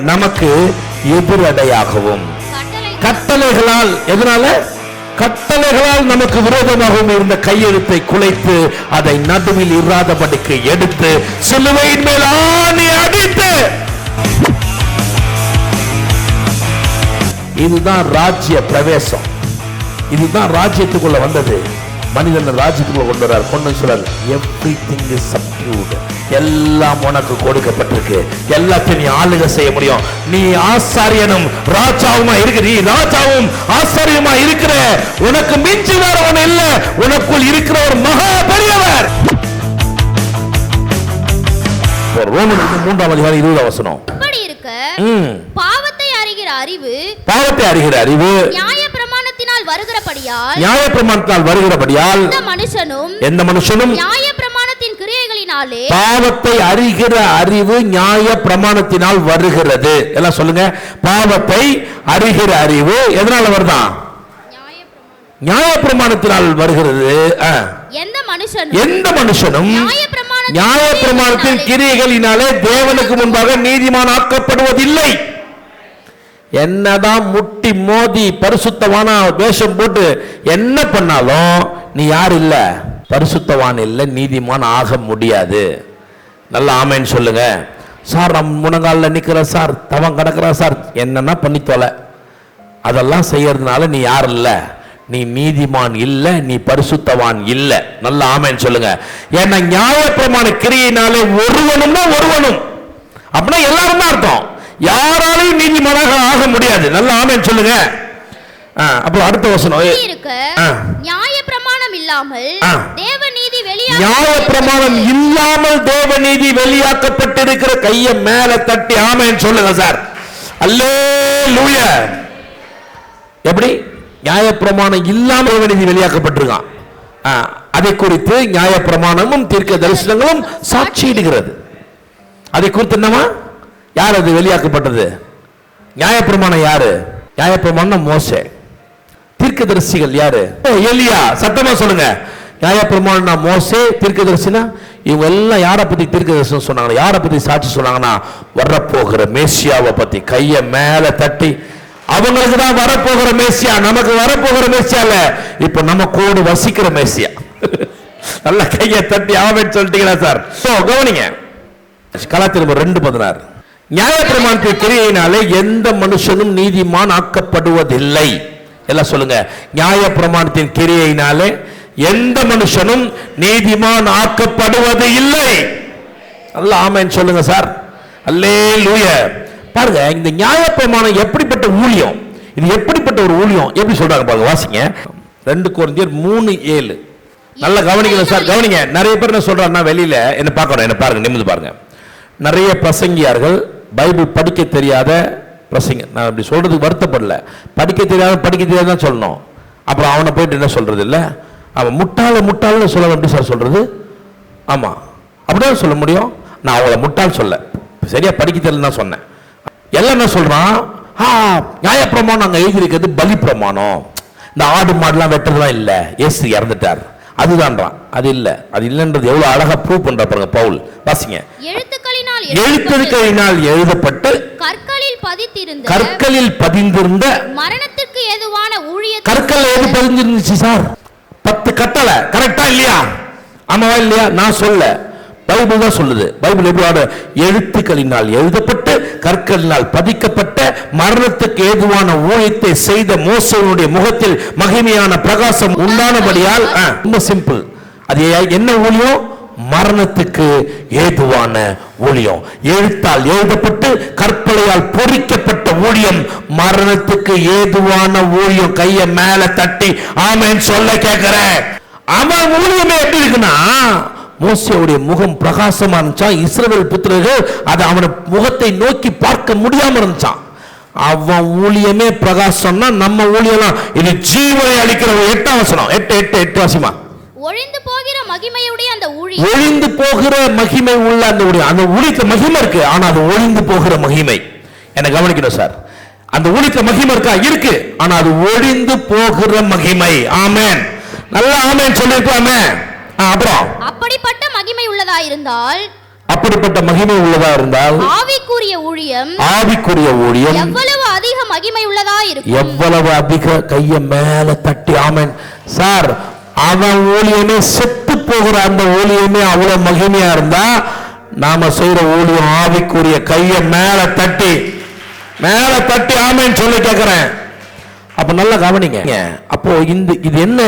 நமக்கு எதிரடையாகவும் கட்டளைகளால், எதனால? கட்டளைகளால் நமக்கு விரோதமாகவும் இருந்த கையெழுத்தை குலைத்து அதை நடுவில் இராதபடிக்கு எடுத்து சிலுவையின் மேல் ஆணி அடித்து. இதுதான் ராஜ்ய பிரவேசம். இதுதான் ராஜ்யத்துக்குள்ள வந்தது. மனிதன் ராஜ்யத்துக்குள்ள கொண்டு வர்றார். கொண்டு சொல்றார், everything is subdued. எல்லாம் உனக்கு கொடுக்கப்பட்டிருக்கு. எல்லாத்தையும் நீ ஆளுகை செய்ய முடியும். நீ ஆசாரியனும் ராஜாவுமா இருக்கிற, நீ ராஜாவும் ஆசாரியமா இருக்கிற. உனக்கு மிஞ்சி வரவன் இல்ல, உனக்குள் இருக்கிற ஒரு மகா பெரியவர். ரோமன் 3:20 இப்படி இருக்க பாவத்தை அறிகிற அறிவு நியாயப்பிரமாணத்தினால் வருகிறபடியால் எந்த மனுஷனும் நியாயப்பிரமாணத்தின் கிரியைகளினாலே, பாவத்தை அறிகிற அறிவு நியாயப்பிரமாணத்தினால் வருகிறது. எல்லாம் சொல்லுங்க. பாவத்தை அறிகிற அறிவு எதனால வருதான்? நியாயப்பிரமாணத்தினால் வருகிறது. எந்த மனுஷனும் நியாயப்பிரமாணத்தின் கிரியைகளினாலே தேவனுக்கு முன்பாக நீதிமான் ஆக்கப்படுவதில்லை. என்னதான் முட்டி மோதி பரிசுத்தவான வேஷம் போட்டு என்ன பண்ணாலும் நீ யார் இல்ல? பரிசுத்தவான் இல்ல, நீதிமான் ஆக முடியாது. நல்ல ஆமேன்னு சொல்லுங்க. சார் நம் முனங்கால நிக்கிற சார், தவம் கிடக்கிற சார், என்னன்னா பண்ணி தொலை. அதெல்லாம் செய்யறதுனால நீ யார் இல்ல? நீ நீதிமான் இல்ல, நீ பரிசுத்தவான் இல்ல. நல்ல ஆமேன்னு சொல்லுங்க. ஏன்னா நியாயப்பிரமாண கிரியையினாலே ஒருவனும் அப்படின்னா எல்லாரும் தான் அர்த்தம். யாராலையும் நீதிமானாக ஆக முடியாது. நல்ல ஆமென் சொல்லுங்க. அப்போ அடுத்த வசனம், நியாயப்பிரமாணம் இல்லாமல் தேவநீதி வெளியாக்கப்பட்டிருக்கிற கையை மேல தட்டி ஆமென் சொல்லுங்க சார். அல்லேலூயா. எப்படி? நியாயப்பிரமாணம் இல்லாம தேவநீதி வெளியாக்கப்பட்டிருக்கான். அதை குறித்து நியாயப்பிரமாணமும் தீர்க்க தரிசனங்களும் சாட்சியிடுகிறது. அதை குறித்து என்னமா? யார் அது வெளியாக்கப்பட்டது? நியாயப்பிரமாணம் யாரு? நியாயப்பிரமாணம் மோசே. தீர்க்கதரிசிகள் யாரு? எலியா. சத்தமா சொல்லுங்க. நியாயப்பிரமாணம் மோசே, தீர்க்கதரிசினா இவங்க எல்லாம் யாரை பத்தி தீர்க்கதரிசனம் சொன்னாங்க? யாரை பத்தி சாட்சி சொன்னாங்கன்னா, வரப்போகிற மேசியாவை பத்தி. கையை மேல தட்டி, அவங்களுக்கு தான் வரப்போகிற மேசியா, நமக்கு வரப்போகிற மேசியா இல்ல, இப்ப நம்ம கூட வசிக்கிற மேசியா. நல்ல கையை தட்டி ஆமென் சொல்லிட்டீங்களா சார்? கவனிங்க. கலாத்தியர் 2:16. நியாயப்பிரமாணத்தின் கிரியையினாலே எந்த மனுஷனும் நீதிமான் ஆக்கப்படுவதில்லை. எல்லாம் சொல்லுங்க. நியாயப்பிரமாணத்தின் கிரியையினாலே எந்த மனுஷனும் நீதிமான் ஆக்கப்படுவது இல்லை. நல்ல ஆமென் சொல்லுங்க சார். அல்லேலூயா. பாருங்க, இந்த நியாயப்பிரமாணம் எப்படிப்பட்ட ஊழியம், இது எப்படிப்பட்ட ஒரு ஊழியம், எப்படி சொல்றாங்க பாருங்க. வாசிங்க. 2 கொரிந்தியர் 3:7. நல்லா கவனிக்கணும் சார். கவனிங்க. நிறைய பேர் என்ன சொல்றாங்கன்னா, வெளியில என்ன பார்க்கணும், என்ன பாருங்க, நிமிர்ந்து பாருங்க. நிறைய பிரசங்கியார்கள் பைபிள் படிக்க தெரியாத பிரசங்க, நான் இப்படி சொல்றதுக்கு வருத்தப்படல, படிக்க தெரியாதான் சொல்லணும். அப்புறம் அவனை போயிட்டு என்ன சொல்றது இல்ல, அவன் முட்டாள்னு சொல்ல எப்படி சார் சொல்றது? ஆமா, அப்படிதான் சொல்ல முடியும். நான் அவளை முட்டாள் சொல்ல, சரியா படிக்க தெரியல சொன்னேன். எல்லாம் என்ன சொல்றான்? நியாயப்பிரமாணம் அங்க எழுதியிருக்கிறது பலி பிரமாணம், இந்த ஆடு மாடுலாம் வெட்டுறதுலாம் இல்ல, இயேசு இறந்துட்டார், அதுதான்றான். அது இல்ல, அது இல்லன்றது எவ்வளவு அழகா ப்ரூவ் பண்ற பாருங்க பவுல். வாசிங்க. எழுத்துக்களினால் எழுதப்பட்டு கற்களில் பதிந்திருந்த மரணத்துக்கு ஏதுவான ஊழியத்தை. கற்கள் எது பதிஞ்சிருந்துச்சு சார்? 10 கட்டளை. கரெக்டா இல்லையா? ஆமாவா இல்லையா? நான் சொல்ல, பைபிள் தான் சொல்லுது. பைபிள் எப்படி? எழுத்துக்களினால் எழுதப்பட்டு கற்களினால் பதிக்கப்பட்ட மரணத்துக்கு ஏதுவான ஊழியத்தை செய்த மோசேயுடைய முகத்தில் மகிமையான பிரகாசம் உண்டானபடியால். ரொம்ப சிம்பிள். அது என்ன ஊழியம்? மரணத்துக்கு ஏதுவான ஊழியம். எழுத்தால் எழுதப்பட்டு கற்பனையால் பொறிக்கப்பட்ட ஊழியம், மரணத்துக்கு ஏதுவான ஊழியம். கையை மேல தட்டி ஆமென் சொல்ல கேட்கிறேன். அவன் ஊழியமே எப்படி இருக்குன்னா, மோசேயுடைய முகம் பிரகாசமா இருந்துச்சான். இஸ்ரவேல் புத்திரர்கள் அது அவன முகத்தை நோக்கி பார்க்க முடியாம இருந்துச்சான். அவன் ஊழியமே பிரகாசம்னா நம்ம ஊழியம் இது ஜீவனை அளிக்கிற. 8ஆம் வசனம். 8 வாசிமா. ஒழிந்து போகிற மகிமையுடைய அந்த ஊழியம், ஒழிந்து போகிற மகிமை உள்ள அந்த ஊழியம். அந்த ஊழியத்துல மகிமை இருக்கு, ஆனா அது ஒழிந்து போகிற மகிமை. என்ன கவனிக்கணும் சார். அந்த ஊழியத்துல மகிமை இருக்கா? இருக்கு, ஆனா அது ஒழிந்து போகிற மகிமை. ஆமென். நல்ல ஆமென் சொல்லிருக்கலாமே. அப்புறம் அப்படிப்பட்ட மகிமை உள்ளதா இருந்தால் அப்படிப்பட்ட மகிமை உள்ளதா இருந்தால் ஆவிக்குரிய ஊழியம் எவ்வளவு அதிக மகிமை உள்ளதா இருக்கும். எவ்வளவு அதிக. கைய மேல தட்டி ஆமென். சார், அவன் ஊழியமே செத்து போகிற அந்த ஊழியமே அவ்வளவு மகிமையா இருந்தா நாம செய்யற ஊழியம் ஆவிக்குரிய. கைய மேல தட்டி ஆமென் சொல்லி கேட்கிறேன். அப்ப நல்லா கவனிங்க. அப்போ இது என்ன?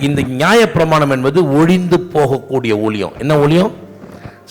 இந்த நியாயப்பிரமாணம் என்பது ஒழிந்து போகக்கூடிய ஊழியம். என்ன ஊழியம்?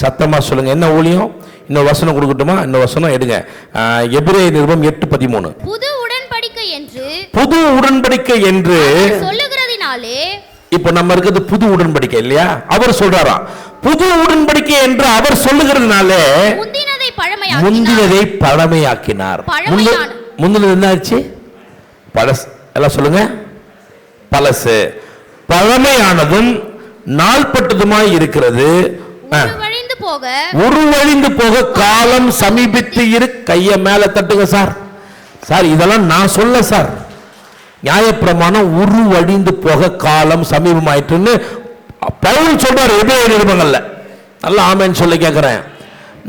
சத்தமா சொல்லுங்க, என்ன ஊழியம்? இன்னொரு வசனம் கொடுக்கட்டுமா? இன்னொரு வசனம் எடுங்க. எபிரேயர் நிருபம் 8:13. புது உடன்படிக்கை என்று சொல்லுகிறதினாலே. இப்ப நம்ம இருக்கிறது புது உடன்படிக்கை இல்லையா? அவர் சொல்றாராம் புது உடன்படிக்கை என்று அவர் சொல்லுகிறதுனாலே முந்தினதை பழமையாக்கினார். முந்தினது என்ன ஆச்சு? பழசு. எல்லாம் சொல்லுங்க. பழசு. பழமையானதும் நாள்பட்டதுமாய் இருக்கிறது, உருவழிந்து போக காலம் சமீபித்து இரு. கைய மேல தட்டுங்க சார். சார், இதெல்லாம் நான் சொல்ல சார். நியாயப்பிரமாணம் உருவழிந்து போக காலம் சமீபமாயிட்டுன்னு பவுல் சொல்றாரு எபிரேயர் நிருபங்கள்ல. நல்லா ஆமென் சொல்லி கேட்கிறேன்.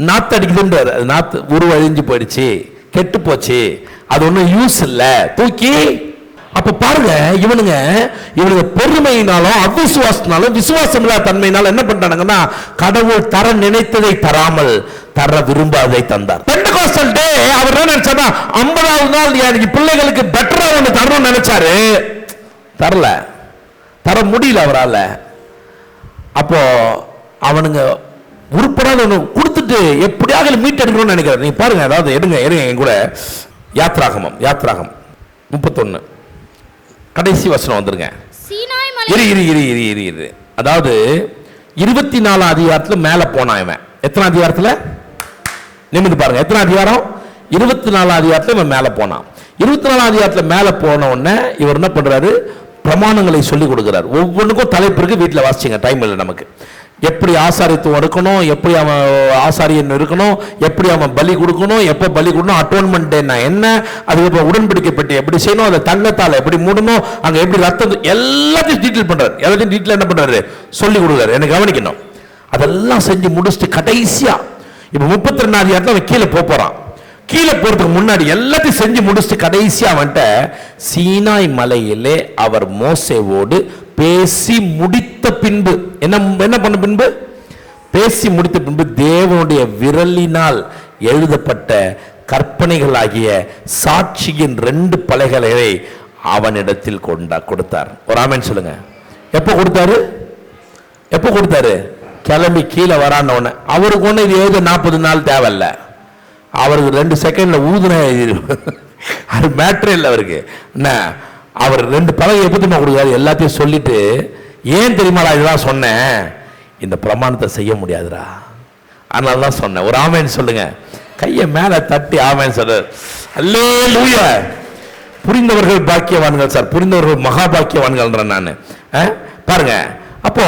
நாத்து அடிக்குதுன்றாரு. அது நாத்து உருவழிஞ்சு போயிடுச்சு, கெட்டு போச்சு, அது ஒன்றும் யூஸ் இல்லை, தூக்கி. அப்ப பாருங்க, இவனுங்க பெருமையினாலும் அவிசுவாசத்தினாலும் விசுவாசம் இல்லாத தன்மையினாலும் என்ன பண்றாங்கன்னா, கடவுள் தர நினைத்ததை தராமல் தர விரும்பாததை தந்தார். பெண்டெகோஸ்டல் டே அவர் என்ன நினைச்சாரா, 50வது நாள் எனக்கு பிள்ளைகளுக்கு பெட்டரா ஒன்று தரணும்னு நினைச்சாரு. தர முடியல அவரால். அப்போ அவனுங்க உருப்படாத ஒன்று கொடுத்துட்டு எப்படியாக மீட் எடுக்கணும்னு நினைக்கிறார். நீங்க பாருங்க, அதாவது எடுங்க என் கூட யாத்ராகமம் 31 கடைசி வசனம் வந்துருங்க. இரு. அதாவது 24 அதிகாரத்துல மேல போனான் இவன். எத்தனை அதிகாரத்துல? நிமிந்து பாருங்க, எத்தனை அதிகாரம்? 24 அதிகாரத்துல இவன் மேல போனான். 24 அதிகாரத்துல மேல போன உடனே இவர் என்ன பண்றாரு? பிரமாணங்களை சொல்லி கொடுக்கிறார். ஒவ்வொன்றுக்கும் தலைப்பு இருக்கு, வீட்டில் வாசிச்சுங்க, டைம் இல்லை நமக்கு. எப்படி ஆசாரித்துவம் எடுக்கணும், எப்படி அவன் ஆசாரியன் இருக்கணும், எப்படி அவன் பலி கொடுக்கணும், எப்போ பலி கொடுக்கணும், அட்டோன்மெண்ட் டேன்னா என்ன, அதுக்கப்புறம் உடன்படிக்கை பெட்டி எப்படி செய்யணும், அதை தங்கத்தால் எப்படி மூடணும், அங்கே எப்படி ரத்தம், எல்லாத்தையும் டீட்டெயில் பண்றாரு. எல்லாத்தையும் டீட்டெயில் என்ன பண்றாரு? சொல்லி கொடுக்குறாரு. எனக்கு கவனிக்கணும். அதெல்லாம் செஞ்சு முடிச்சுட்டு கடைசியா இப்போ 32 அதிகாரத்தில் அவன் கீழே போறான். கீழே போறதுக்கு முன்னாடி எல்லாத்தையும் செஞ்சு முடிச்சுட்டு கடைசியா அவன்கிட்ட சீனாய் மலையிலே அவர் மோசேவோடு பேசி முடித்த பின்பு என்ன பண்ண பின்பு? பேசி முடித்த பின்பு தேவனுடைய விரலினால் எழுதப்பட்ட கற்பனைகளாகிய சாட்சியின் 2 பலகைகளை அவனிடத்தில் கொடுத்தார். ஒரு ஆமென் சொல்லுங்க. எப்போ கொடுத்தாரு? கிளம்பி கீழே வரான உடனே. அவருக்கு ஒண்ணு இது எழுத 40 நாள் தேவையில்ல. அவருக்கு 2 செகண்ட்ல ஊதுன அது மேட்ரே இல்லை அவருக்கு. என்ன, அவர் 2 பலகை எப்படி கொடுக்காரு? எல்லாத்தையும் சொல்லிட்டு, ஏன் தெரியுமா இதெல்லாம் சொன்னேன்? இந்த பிரமாணத்தை செய்ய முடியாதுடா, அதனால தான் சொன்னேன். ஒரு ஆமென் சொல்லுங்க. கையை மேல தட்டி ஆமென் சொல்லு. அல்லேலூயா. புரிந்தவர்கள் பாக்கியவான்கள் சார், புரிந்தவர்கள் மகா பாக்கியவான்கள் நான். பாருங்க, அப்போ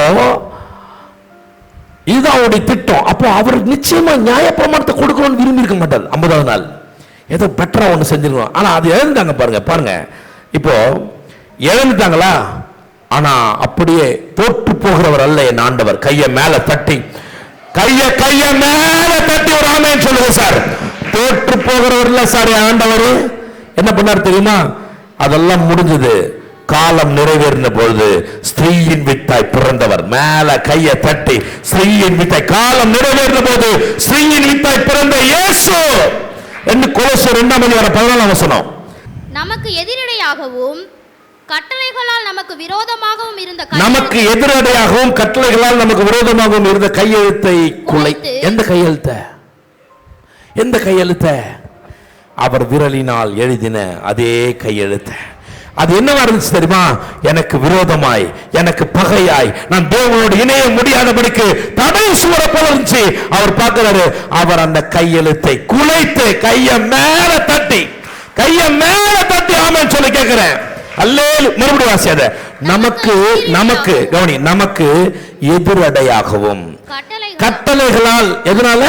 இதுதான் அவருடைய திட்டம். அப்போ அவர் நிச்சயமா நியாயப்பிரமாணத்தை கொடுக்கணும்னு விரும்பி இருக்க மாட்டார். 50வது நாள் ஏதோ பெட்டரா ஒன்று செஞ்சிருக்கணும். ஆனா அது இழந்தாங்க. பாருங்க, இப்போ இழந்துட்டாங்களா? ஆனா அப்படியே தோற்று போகிறவர் அல்ல என் ஆண்டவர். கையை மேல தட்டி ஒரு ஆமென் சொல்லுங்க சார். தோற்று போகிறவர் இல்ல சார் என் ஆண்டவர். என்ன பண்ணார் தெரியுமா? அதெல்லாம் முடிஞ்சது. காலம் நிறைவேறின பொழுது ஸ்திரீயின் வித்தாய் பிறந்தவர். மேல கையை தட்டி, ஸ்திரீயின் வித்தாய், காலம் நிறைவேறின போது ஸ்திரீயின் வித்தாய் பிறந்த இயேசு என்று கொலோசியர் 2:14 வசனம். நமக்கு எதிரடையாகவும் கட்டளைகளால் நமக்கு விரோதமாகவும் இருந்த கட்டளைகளால் நமக்கு விரோதமாகவும் இருந்த கையெழுத்தை எந்த கையெழுத்த? அவர் விரலினால் எழுதின அதே கையெழுத்த. அது என்னவா இருந்துச்சு தெரியுமா? எனக்கு விரோதமாய், எனக்கு பகையாய், நான் தேவனோடு இணைய முடியாதபடிக்கு தடை சுவர போல இருந்துச்சு. அவர் பார்க்கிறாரு. அவர் அந்த கையெழுத்தை குலைத்து கையை மேல தட்டி ஆமென் சொல்லி கேட்கிறேன். அல்லேலூயா. மறுபடியும் வாசியாத. நமக்கு கவனி, நமக்கு எதிரடையாகவும் கட்டளைகளால், எதனால?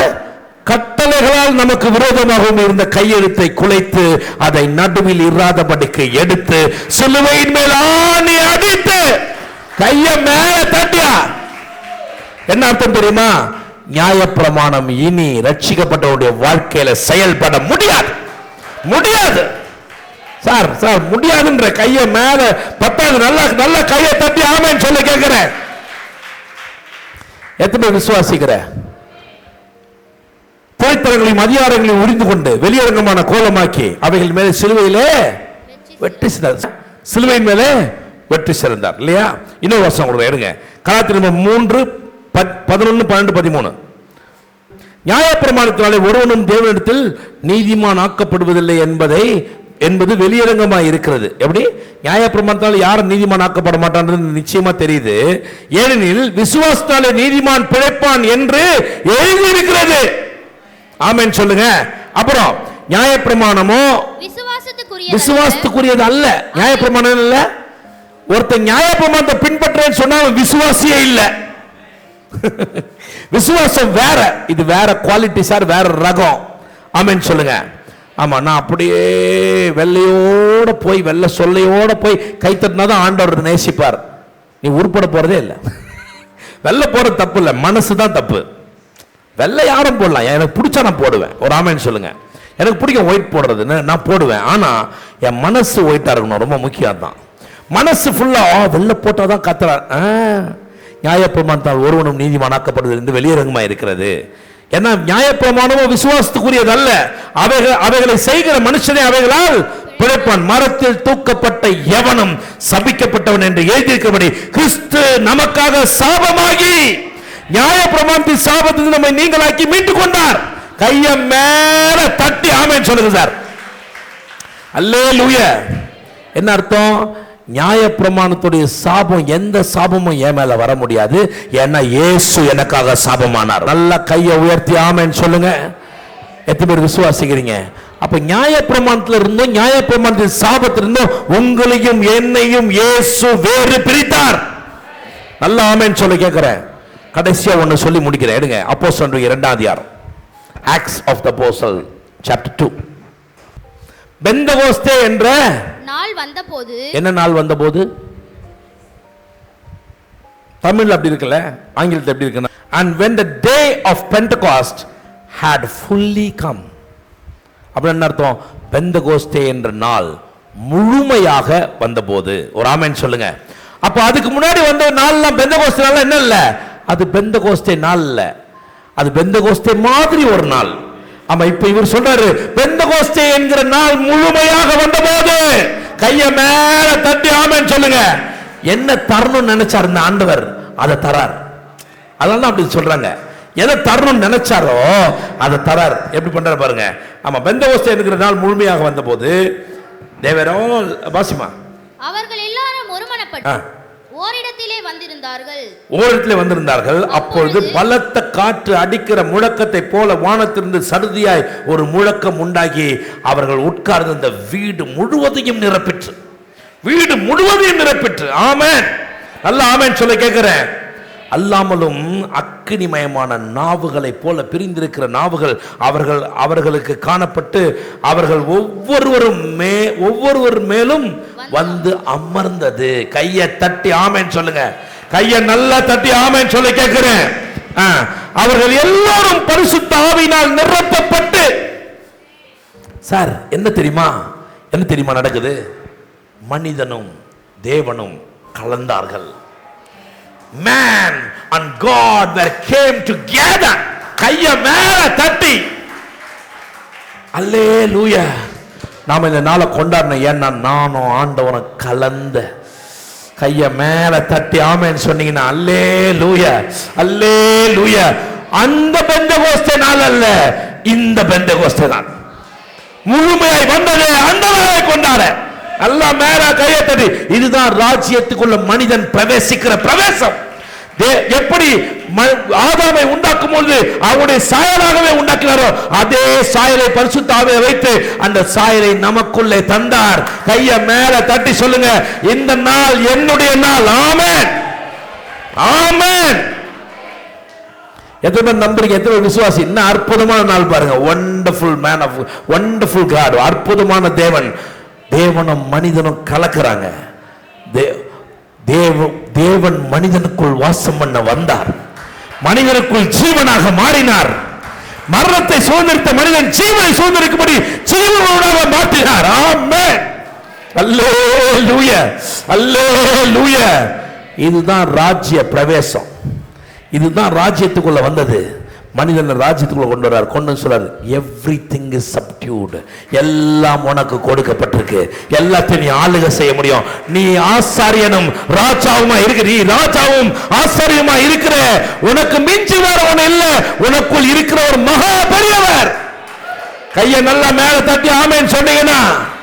கட்டளைகளால் நமக்கு விரோதமாகவும் இருந்த கையெழுத்தை குலைத்து அதை நடுவில் இராதபடிக்கு எடுத்து சிலுவையின் மேல் ஆணி அடித்து கையை மேல தட்டியா. என்ன அர்த்தம் தெரியுமா? நியாயப்பிரமாணம் இனி ரட்சிக்கப்பட்டவருடைய வாழ்க்கையில செயல்பட முடியாது. முடியாது சார், சார் முடியாதுன்ற கையை மேல பத்தாவது நல்ல கையை தட்டி ஆமென் சொல்ல கேட்கிறேன். எத்தனை விசுவாசிக்கிற? போய்த்தரங்களையும் அதிகாரங்களையும் உரிந்து கொண்டு வெளியரங்கமான கோலமாக்கி அவைகள் மேலே சிலுவையிலே வெற்றி சிறந்தார். சிலுவையின் மேலே வெற்றி சிறந்தார் இல்லையா? இன்னொரு வருஷம் கொடுங்க எடுங்க. கலாத்தியர் 3:11-12-13. நியாயப்பிரமாணத்தினாலே ஒருவனும் தேவனிடத்தில் நீதிமான் ஆக்கப்படுவதில்லை என்பது வெளியரங்கமாக இருக்கிறது. எப்படி? நியாயப்பிரமாணத்தால் யாரும் நீதிமான் ஆக்கப்பட மாட்டான்றது நிச்சயமா தெரியுது. ஏனெனில் விசுவாசத்தாலே நீதிமான் பிழைப்பான் என்று எழுதியிருக்கிறது. ஆமென் சொல்லுங்க. அப்புறம் நியாயப்பிரமாணமோ விசுவாசத்துக்குரியது அல்ல. நியாயப்பிரமாணம் இல்ல. ஒருத்தன் நியாயப்பிரமாணத்தை பின்பற்றேன்னு சொன்னா விசுவாசியே இல்ல. விசுவாசம் வேற, இது வேற குவாலிட்டி சார், வேற ரகம். ஆமென் சொல்லுங்க. ஆமா, நான் அப்படியே வெள்ளையோட போய் வெள்ளை சொல்லையோட போய் கைத்தட்டினாதான் ஆண்டவர் நேசிப்பார். நீ உருப்பட போறதே இல்லை. வெள்ளை போறது தப்பு இல்லை, மனசு தான் தப்பு. வெள்ளை யாரும் போடலாம், எனக்கு பிடிச்சா நான் போடுவேன். ஒரு ஆமென் சொல்லுங்க. எனக்கு பிடிக்கும் ஒயிட் போடுறது, நான் போடுவேன். ஆனா என் மனசு ஒயிட்டா இருக்கணும், ரொம்ப முக்கியம் தான். மனசு ஃபுல்லா வெள்ளை போட்டாதான் கத்துறார். நியாயப்பிரமாணத்தால் ஒருவனும் நீதிமானாக்கப்படுவது என்று வெளியரங்கமா இருக்கிறது. ஏன்னா நியாயப்பிரமாணமும் விசுவாசத்துக்குரியது அல்ல. அவைகளை செய்கிற மனுஷனே அவைகளால் பிழைப்பான். மரத்தில் தூக்கப்பட்ட எவனும் சபிக்கப்பட்டவன் என்று எழுதியிருக்கிறபடி கிறிஸ்து நமக்காக சாபமாகி நியாயப்பிரமாணத்தின் சாபத்தில் நம்மை நீங்களாக்கி மீட்டு கொண்டார். கையை மேல தட்டி ஆமென் சொல்லுங்க சார். அல்லேலூயா. என்ன அர்த்தம்? நியாயப்பிரமாணத்துடைய சாபம், எந்த சாபமும் என் மேல வர முடியாது. ஏன்னா இயேசு எனக்காக சாபமானார். நல்ல கையை உயர்த்தி ஆமென் சொல்லுங்க. எத்தனை பேர் விசுவாசிக்கிறீங்க? அப்ப நியாயப்பிரமாணத்துல இருந்தும் நியாயப்பிரமாணத்தின் சாபத்தில் இருந்தும் உங்களையும் என்னையும் இயேசு வேறு பிரித்தார். நல்ல ஆமென் சொல்ல கேட்கிறேன். கடைசியா ஒன்னு சொல்லி முடிக்கிறேன். எடுங்க அப்போஸ்தலர் 2ஆம் அதிகாரம், acts of the apostle chapter 2. பெந்தகோஸ்தே என்ற நாள் வந்தபோது, என்ன நாள் வந்தபோது? தமிழ்ல அப்படி இருக்குல்ல, ஆங்கிலத்தில் எப்படி இருக்குன்னா, and when the day of Pentecost had fully come. அப்படி என்ன அர்த்தம்? பெந்தகோஸ்தே என்ற நாள் முழுமையாக வந்தபோது. ஒரு ஆமென் சொல்லுங்க. அப்ப அதுக்கு முன்னாடி வந்த நாள்லாம் பெந்தகோஸ்தே நாள் என்ன இல்ல, அது பெந்தகோஸ்தே நாள் இல்ல, அது பெந்தகோஸ்தே மாதிரி ஒரு நாள். ஆமா, இப்ப இவர் சொல்றாரு பெந்தகோஸ்தே என்கிற நாள் முழுமையாக வந்தபோது. கைய மேல தட்டி ஆமென் சொல்லுங்க. என்ன தரணும் நினைச்சார் இந்த ஆண்டவர், அதை தரார். அதனால அப்படி சொல்றாங்க. எதை தரணும் நினைச்சாரோ அதை தரார். எப்படி பண்றாரு பாருங்க. ஆமா, பெந்தகோஸ்தே என்கிற நாள் முழுமையாக வந்தபோது தேவரோ பாசிமா அவர்கள் எல்லாரும் ஒருமனப்பட்டு ஓரிடத்திலே வந்திருந்தார்கள். அப்பொழுது பலத்த காற்று அடிக்கிற முழக்கத்தை போல வானத்திலிருந்து சடுதியாய் ஒரு முழக்கம் உண்டாகி அவர்கள் உட்கார்ந்து இந்த வீடு முழுவதையும் நிரப்பிற்று. ஆமென். நல்ல ஆமென் சொல்ல கேட்கிறேன். அல்லாமலும் அக்கினிமயமான நாவுகளை போல பிரிந்திருக்கிற நாவுகள் அவர்களுக்கு காணப்பட்டு அவர்கள் ஒவ்வொருவர் மேலும் வந்து அமர்ந்தது. கையை தட்டி ஆமென் சொல்லுங்க. கையை நல்லா தட்டி ஆமென் சொல்ல கேட்கிறேன். அவர்கள் எல்லாரும் பரிசுத்த ஆவியினால் நிரப்பப்பட்டு. சார் என்ன தெரியுமா நடக்குது? மனிதனும் தேவனும் கலந்தார்கள். Man and God were came together. கைய மேல தட்டி அல்லேலூயா. நாம இந்த நாளை கொண்டாடணும். ஏன்னா நானும் ஆண்டவனும் கலந்த. கைய மேல தட்டி ஆமென் சொன்னீங்கன்னா அல்லேலூயா, அல்லேலூயா. அந்த பெந்தகோஸ்தே நாள் அல்ல, இந்த பெந்தகோஸ்தே நாள் முழுமையாய் வந்தது. அந்த நாளை கொண்டாட அல்ல மேல கையை தட்டி. இதுதான் ராஜ்யத்துக்குள்ள மனிதன் பிரவேசிக்கிற பிரவேசம். எப்படி ஆதாமை உண்டாக்கும் பொழுது அவருடைய சாயலாகவே உண்டாக்கினாரோ அதே சாயலை பரிசுத்த ஆவியை வைத்து அந்த சாயலை நமக்குள்ளே தந்தார். கையை மேல தட்டி சொல்லுங்க, இந்த நாள் என்னுடைய நாள். ஆமென், ஆமென். எத்தனை நம்புறீங்க? எத்தனை விசுவாசி? என்ன அற்புதமான நாள் பாருங்க. Wonderful man of wonderful God. அற்புதமான தேவன். தேவனும் மனிதனும் கலக்கிறாங்க. தேவன் மனிதனுக்குள் வாசம் பண்ண வந்தார். மனிதனுக்குள் ஜீவனாக மாறினார். மரணத்தை சுதந்திரித்த மனிதன் ஜீவனை சுதந்திரிக்கும்படி ஜீவனோடாக மாற்றினார். ஆமென். அல்லேலூயா, அல்லேலூயா. இதுதான் ராஜ்ய பிரவேசம். இதுதான் ராஜ்யத்துக்குள்ள வந்தது. மனிதன் ராஜ்யத்துக்குள்ள கொண்டு வர்றார். கொண்டு சொல்றாரு, எவ்ரிதிங் இஸ் சப்டியூட். எல்லாம் உனக்கு கொடுக்கப்பட்டிருக்கு. எல்லாத்தையும் நீ ஆளுகை செய்ய முடியும். நீ ஆசாரியனும் ராஜாவுமா இருக்கிற, நீ ராஜாவும் ஆசாரியமா இருக்கிற. உனக்கு மிஞ்சி வேற ஒண்ணு இல்ல. உனக்குள் இருக்கிற ஒரு மகா பெரியவர். கையை நல்லா மேல தட்டி ஆமென் சொன்னீங்கன்னா